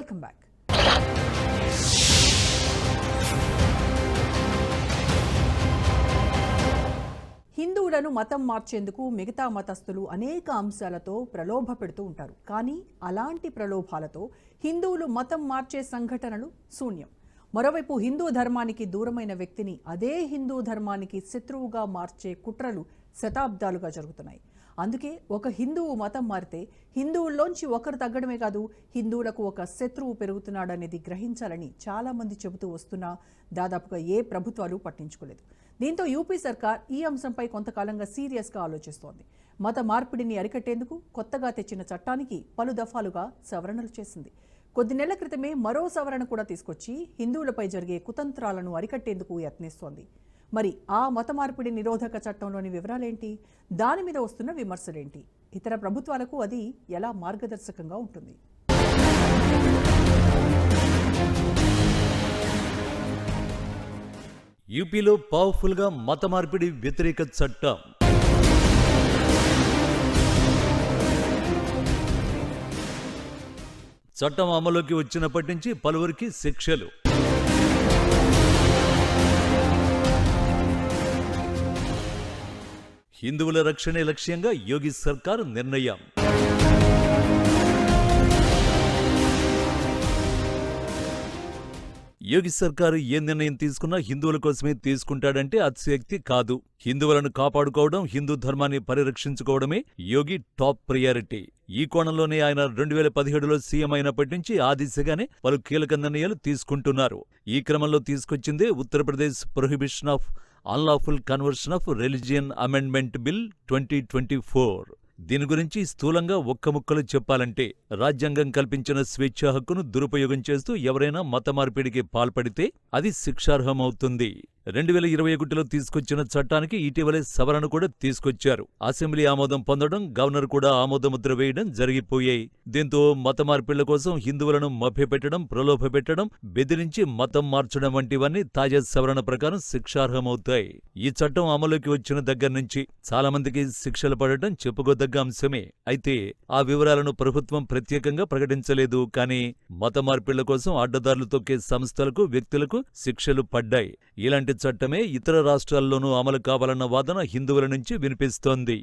Welcome back. హిందువులను మతం మార్చేందుకు మిగతా మతస్థులు అనేక అంశాలతో ప్రలోభ పెడుతూ ఉంటారు. కానీ అలాంటి ప్రలోభాలతో హిందువులు మతం మార్చే సంఘటనలు శూన్యం. మరోవైపు హిందూ ధర్మానికి దూరమైన వ్యక్తిని అదే హిందూ ధర్మానికి శత్రువుగా మార్చే కుట్రలు శతాబ్దాలుగా జరుగుతున్నాయి. అందుకే ఒక హిందువు మతం మారితే హిందువుల్లోంచి ఒకరు తగ్గడమే కాదు, హిందువులకు ఒక శత్రువు పెరుగుతున్నాడనేది గ్రహించాలని చాలామంది చెబుతూ వస్తున్నా దాదాపుగా ఏ ప్రభుత్వాలు పట్టించుకోలేదు. దీంతో యూపీ సర్కార్ ఈ అంశంపై కొంతకాలంగా సీరియస్గా ఆలోచిస్తోంది. మత మార్పిడిని అరికట్టేందుకు కొత్తగా తెచ్చిన చట్టానికి పలు దఫాలుగా సవరణలు చేసింది. కొద్ది నెలల క్రితమే మరో సవరణ కూడా తీసుకొచ్చి హిందువులపై జరిగే కుతంత్రాలను అరికట్టేందుకు యత్నిస్తోంది. మరి ఆ మత మార్పిడి నిరోధక చట్టంలోని వివరాలేంటి? దాని మీద వస్తున్న విమర్శలేంటి? ఇతర ప్రభుత్వాలకు అది ఎలా మార్గదర్శకంగా ఉంటుంది? యూపీలో పవర్ఫుల్ గా మత మార్పిడి వ్యతిరేక చట్టం. చట్టం అమలులోకి వచ్చినప్పటి నుంచి పలువురికి శిక్షలు. హిందువుల రక్షణే లక్ష్యంగా యోగి సర్కార్ నిర్ణయం. యోగి సర్కారు ఏ నిర్ణయం తీసుకున్నా హిందువుల కోసమే తీసుకుంటాడంటే అతిశయోక్తి కాదు. హిందువులను కాపాడుకోవడం, హిందూ ధర్మాన్ని పరిరక్షించుకోవడమే యోగి టాప్ ప్రయారిటీ. ఈ కోణంలోనే ఆయన 2017లో సీఎం అయినప్పటి నుంచి ఆ దిశగానే పలు కీలక నిర్ణయాలు తీసుకుంటున్నారు. ఈ క్రమంలో తీసుకొచ్చిందే Uttar Pradesh prohibition of unlawful conversion of religion amendment bill 2024. దీని గురించి స్థూలంగా ఒక్క ముక్కలు చెప్పాలంటే, రాజ్యాంగం కల్పించిన స్వేచ్ఛా హక్కును దురుపయోగం చేస్తూ ఎవరైనా మత మార్పిడికి పాల్పడితే అది శిక్షార్హమవుతుంది. 2021లో తీసుకొచ్చిన చట్టానికి ఇటీవలే సవరణ కూడా తీసుకొచ్చారు. అసెంబ్లీ ఆమోదం పొందడం, గవర్నర్ కూడా ఆమోదముద్ర వేయడం జరిగిపోయాయి. దీంతో మత మార్పిళ్ల కోసం హిందువులను మభ్యపెట్టడం, ప్రలోభపెట్టడం, బెదిరించి మతం మార్చడం వంటివన్నీ తాజా సవరణ ప్రకారం శిక్షార్హమవుతాయి. ఈ చట్టం అమలుకి వచ్చిన దగ్గర నుంచి చాలా మందికి శిక్షలు పడటం చెప్పుకోదగ్గ అంశమే. అయితే ఆ వివరాలను ప్రభుత్వం ప్రత్యేకంగా ప్రకటించలేదు. కానీ మత మార్పిళ్ల కోసం అడ్డదారులు తొక్కే సంస్థలకు, వ్యక్తులకు శిక్షలు పడ్డాయి. ఇలాంటి చట్టమే ఇతర రాష్ట్రాల్లోనూ అమలు కావాలన్న వాదన హిందువుల నుంచి వినిపిస్తోంది.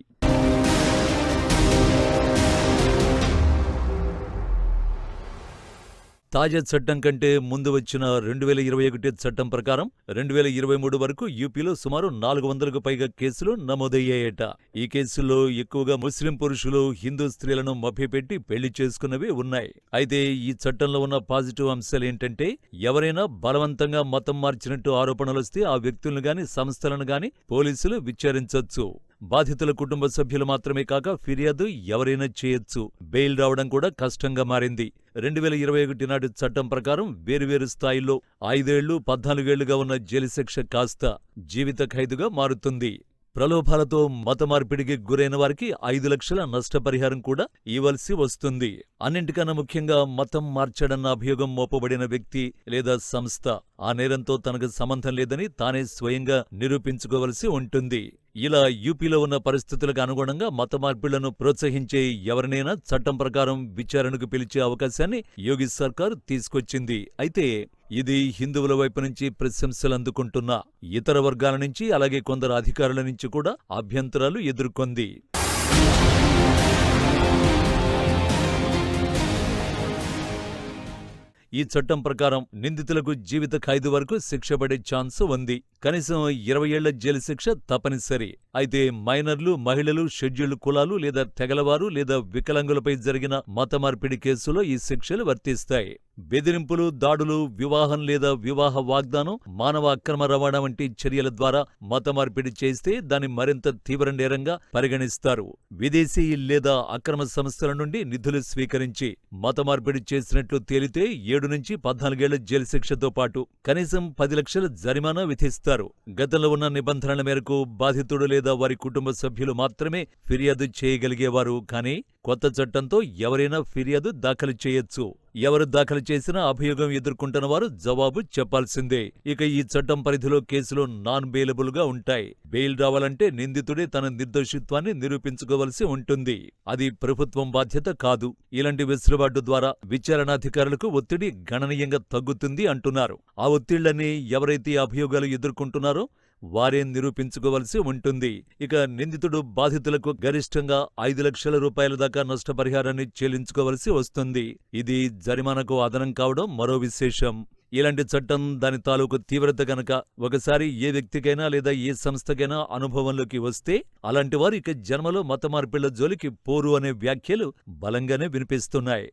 తాజా చట్టం కంటే ముందు వచ్చిన 2021 చట్టం ప్రకారం 2023 వరకు యూపీలో సుమారు 400కు పైగా కేసులు నమోదయ్యాయట. ఈ కేసుల్లో ఎక్కువగా ముస్లిం పురుషులు, హిందూ స్త్రీలను మభ్యపెట్టి పెళ్లి చేసుకున్నవే ఉన్నాయి. అయితే ఈ చట్టంలో ఉన్న పాజిటివ్ అంశాలేంటంటే, ఎవరైనా బలవంతంగా మతం మార్చినట్టు ఆరోపణలొస్తే ఆ వ్యక్తులను గాని, సంస్థలను గాని పోలీసులు విచారించొచ్చు. బాధితుల కుటుంబ సభ్యులు మాత్రమే కాక ఫిర్యాదు ఎవరైనా చేయొచ్చు. బెయిల్ రావడం కూడా కష్టంగా మారింది. 2021 నాటి చట్టం ప్రకారం వేరువేరు స్థాయిల్లో 5 ఏళ్లు, 14 ఏళ్లుగా ఉన్న జైలు శిక్ష కాస్త జీవిత ఖైదుగా మారుతుంది. ప్రలోభాలతో మత మార్పిడికి గురైన వారికి 5 లక్షల నష్టపరిహారం కూడా ఇవ్వాల్సి వస్తుంది. అన్నింటికన్నా ముఖ్యంగా మతం మార్చాడన్న అభియోగం మోపబడిన వ్యక్తి లేదా సంస్థ ఆ నేరంతో తనకు సంబంధం లేదని తానే స్వయంగా నిరూపించుకోవలసి ఉంటుంది. ఇలా యూపీలో ఉన్న పరిస్థితులకు అనుగుణంగా మత మార్పిళ్లను ప్రోత్సహించే ఎవరినైనా చట్టం ప్రకారం విచారణకు పిలిచే అవకాశాన్ని యోగి సర్కార్ తీసుకొచ్చింది. అయితే ఇది హిందువుల వైపు నుంచి ప్రశంసలు అందుకుంటున్న ఇతర వర్గాల నుంచి, అలాగే కొందరు అధికారుల నుంచి కూడా అభ్యంతరాలు ఎదుర్కొంది. ఈ చట్టం ప్రకారం నిందితులకు జీవిత ఖైదు వరకు శిక్ష పడే ఛాన్స్ ఉంది. కనీసం 20 ఏళ్ల జైలు శిక్ష తప్పనిసరి. అయితే మైనర్లు, మహిళలు, షెడ్యూల్డ్ కులాలు లేదా తెగలవారు లేదా వికలాంగులపై జరిగిన మత మార్పిడి కేసులో ఈ శిక్షలు వర్తిస్తాయి. బెదిరింపులు, దాడులు, వివాహం లేదా వివాహ వాగ్దానం, మానవ అక్రమ రవాణా వంటి చర్యల ద్వారా మత మార్పిడి చేస్తే దాన్ని మరింత తీవ్ర నేరంగా పరిగణిస్తారు. విదేశీ లేదా అక్రమ సంస్థల నుండి నిధులు స్వీకరించి మత మార్పిడి చేసినట్లు తేలితే 7 నుంచి 14 ఏళ్ల జైలు శిక్షతో పాటు కనీసం 10 లక్షల జరిమానా విధిస్తారు. గతంలో ఉన్న నిబంధనల మేరకు బాధితుడు లేదా వారి కుటుంబ సభ్యులు మాత్రమే ఫిర్యాదు చేయగలిగేవారు. కానీ కొత్త చట్టంతో ఎవరైనా ఫిర్యాదు దాఖలు చేయొచ్చు. ఎవరు దాఖలు చేసినా అభియోగం ఎదుర్కొంటున్న వారు జవాబు చెప్పాల్సిందే. ఇక ఈ చట్టం పరిధిలో కేసులు నాన్ బెయిలబుల్ గా ఉంటాయి. బెయిల్ రావాలంటే నిందితుడే తన నిర్దోషిత్వాన్ని నిరూపించుకోవలసి ఉంటుంది. అది ప్రభుత్వం బాధ్యత కాదు. ఇలాంటి వెసులుబాటు ద్వారా విచారణాధికారులకు ఒత్తిడి గణనీయంగా తగ్గుతుంది అంటున్నారు. ఆ ఒత్తిళ్లని ఎవరైతే అభియోగాలు ఎదుర్కొంటున్నారో వారే నిరూపించుకోవలసి ఉంటుంది. ఇక నిందితుడు బాధితులకు గరిష్టంగా 5 లక్షల రూపాయల దాకా నష్టపరిహారాన్ని చెల్లించుకోవలసి వస్తుంది. ఇది జరిమానాకు అదనం కావడం మరో విశేషం. ఇలాంటి చట్టం దాని తాలూకు తీవ్రత గనక ఒకసారి ఏ వ్యక్తికైనా లేదా ఏ సంస్థకైనా అనుభవంలోకి వస్తే అలాంటి వారు ఇక జన్మలో మత మార్పిళ్ల జోలికి పోరు అనే వ్యాఖ్యలు బలంగానే వినిపిస్తున్నాయి.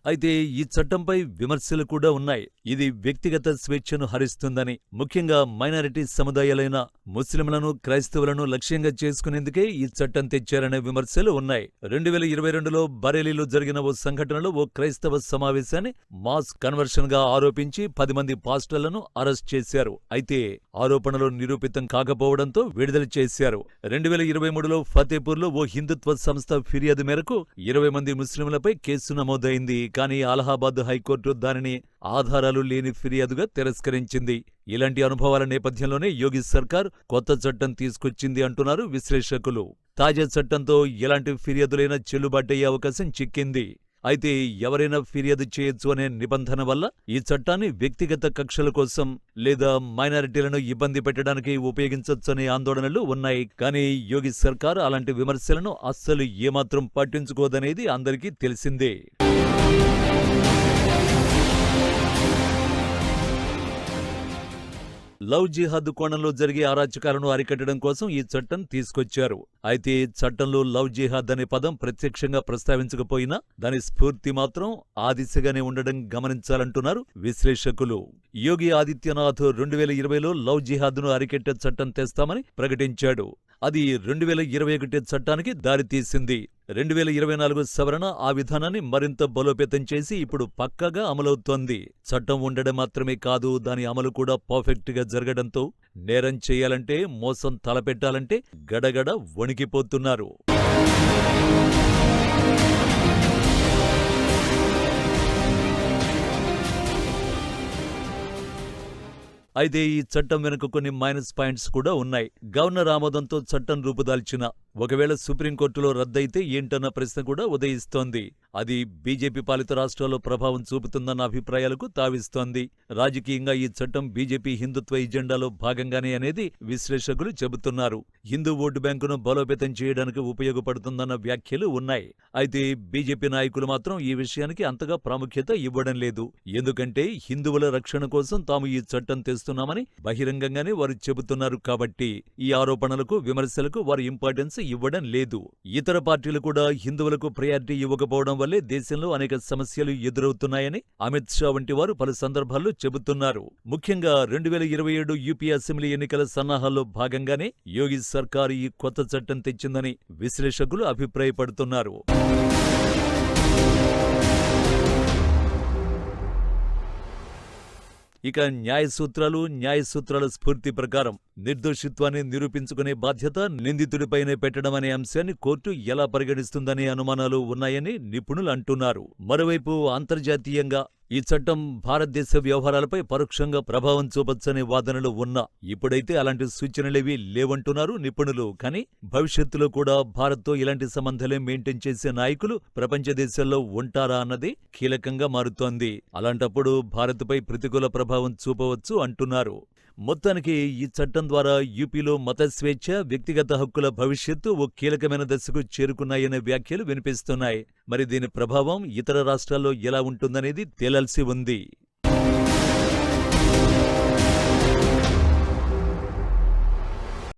అయితే ఈ చట్టంపై విమర్శలు కూడా ఉన్నాయి. ఇది వ్యక్తిగత స్వేచ్ఛను హరిస్తుందని, ముఖ్యంగా మైనారిటీ సముదాయాలైన ముస్లింలను, క్రైస్తవులను లక్ష్యంగా చేసుకునేందుకే ఈ చట్టం తెచ్చారనే విమర్శలు ఉన్నాయి. 2022లో బరేలీలో జరిగిన ఓ సంఘటనలో ఓ క్రైస్తవ సమావేశాన్ని మాస్ కన్వర్షన్ గా ఆరోపించి 10 మంది పాస్టర్లను అరెస్ట్ చేశారు. అయితే ఆరోపణలు నిరూపితం కాకపోవడంతో విడుదల చేశారు. 2023లో ఫతేపూర్లో ఓ హిందుత్వ సంస్థ ఫిర్యాదు మేరకు 20 మంది ముస్లింలపై కేసు నమోదైంది. కానీ అలహాబాద్ హైకోర్టు దానిని ఆధారాలు లేని ఫిర్యాదుగా తిరస్కరించింది. ఇలాంటి అనుభవాల నేపథ్యంలోనే యోగి సర్కార్ కొత్త చట్టం తీసుకొచ్చింది అంటున్నారు విశ్లేషకులు. తాజా చట్టంతో ఎలాంటి ఫిర్యాదులైనా చెల్లుబాటయ్యే అవకాశం చిక్కింది. అయితే ఎవరైనా ఫిర్యాదు చేయొచ్చు అనే నిబంధన వల్ల ఈ చట్టాన్ని వ్యక్తిగత కక్షల కోసం లేదా మైనారిటీలను ఇబ్బంది పెట్టడానికి ఉపయోగించొచ్చనే ఆందోళనలు ఉన్నాయి. కానీ యోగి సర్కార్ అలాంటి విమర్శలను అస్సలు ఏమాత్రం పట్టించుకోదనేది అందరికీ తెలిసిందే. లవ్ జిహాద్ కోణంలో జరిగే అరాచకాలను అరికట్టడం కోసం ఈ చట్టం తీసుకొచ్చారు. అయితే చట్టంలో లవ్ జిహాద్ అనే పదం ప్రత్యక్షంగా ప్రస్తావించకపోయినా దాని స్ఫూర్తి మాత్రం ఆ దిశగానే ఉండడం గమనించాలంటున్నారు విశ్లేషకులు. యోగి ఆదిత్యనాథ్ 2020లో లవ్ జిహాద్ను అరికట్టే చట్టం తెస్తామని ప్రకటించాడు. అది 2021 చట్టానికి దారితీసింది. 2024 సవరణ ఆ విధానాన్ని మరింత బలోపేతం చేసి ఇప్పుడు పక్కాగా అమలవుతోంది. చట్టం ఉండడం మాత్రమే కాదు, దాని అమలు కూడా పర్ఫెక్ట్ గా జరగడంతో నేరం చేయాలంటే, మోసం తలపెట్టాలంటే గడగడ వణికిపోతున్నారు. అయితే ఈ చట్టం వెనుక కొన్ని మైనస్ పాయింట్స్ కూడా ఉన్నాయి. గవర్నర్ ఆమోదంతో చట్టం రూపుదాల్చిన ఒకవేళ సుప్రీంకోర్టులో రద్దయితే ఏంటన్న ప్రశ్న కూడా ఉదయిస్తోంది. అది బీజేపీ పాలిత రాష్ట్రాల్లో ప్రభావం చూపుతుందన్న అభిప్రాయాలకు తావిస్తోంది. రాజకీయంగా ఈ చట్టం బీజేపీ హిందుత్వ ఎజెండాలో భాగంగానే అనేది విశ్లేషకులు చెబుతున్నారు. హిందూ ఓటు బ్యాంకును బలోపేతం చేయడానికి ఉపయోగపడుతుందన్న వ్యాఖ్యలు ఉన్నాయి. అయితే బీజేపీ నాయకులు మాత్రం ఈ విషయానికి అంతగా ప్రాముఖ్యత ఇవ్వడం లేదు. ఎందుకంటే హిందువుల రక్షణ కోసం తాము ఈ చట్టం తెస్తున్నామని బహిరంగంగానే వారు చెబుతున్నారు. కాబట్టి ఈ ఆరోపణలకు, విమర్శలకు వారు ఇంపార్టెన్స్ ఇవ్వడం లేదు. ఇతర పార్టీలు కూడా హిందువులకు ప్రయారిటీ ఇవ్వకపోవడం వల్లే దేశంలో అనేక సమస్యలు ఎదురవుతున్నాయని అమిత్ షా వంటి వారు పలు సందర్భాల్లో చెబుతున్నారు. ముఖ్యంగా 2027 యూపీ అసెంబ్లీ ఎన్నికల సన్నాహాల్లో భాగంగానే యోగి సర్కార్ ఈ కొత్త చట్టం తెచ్చిందని విశ్లేషకులు అభిప్రాయపడుతున్నారు. ఇక న్యాయసూత్రాల స్ఫూర్తి ప్రకారం నిర్దోషిత్వాన్ని నిరూపించుకునే బాధ్యత నిందితుడిపైనే పెట్టడం అనే అంశాన్ని కోర్టు ఎలా పరిగణిస్తుందనే అనుమానాలు ఉన్నాయని నిపుణులు అంటున్నారు. మరోవైపు అంతర్జాతీయంగా ఈ చట్టం భారతదేశ వ్యవహారాలపై పరోక్షంగా ప్రభావం చూపొచ్చనే వాదనలు ఉన్నా ఇప్పుడైతే అలాంటి సూచనలేవీ లేవంటున్నారు నిపుణులు. కానీ భవిష్యత్తులో కూడా భారత్తో ఇలాంటి సంబంధాలే మెయింటైన్ చేసే నాయకులు ప్రపంచ దేశాల్లో ఉంటారా అన్నది కీలకంగా మారుతోంది. అలాంటప్పుడు భారత్పై ప్రతికూల ప్రభావం చూపవచ్చు అంటున్నారు. మొత్తానికి ఈ చట్టం ద్వారా యూపీలో మత స్వేచ్ఛ, వ్యక్తిగత హక్కుల భవిష్యత్తు ఓ కీలకమైన దశకు చేరుకున్నాయనే వ్యాఖ్యలు వినిపిస్తున్నాయి. మరి దీని ప్రభావం ఇతర రాష్ట్రాల్లో ఎలా ఉంటుందనేది తేలాల్సి ఉంది.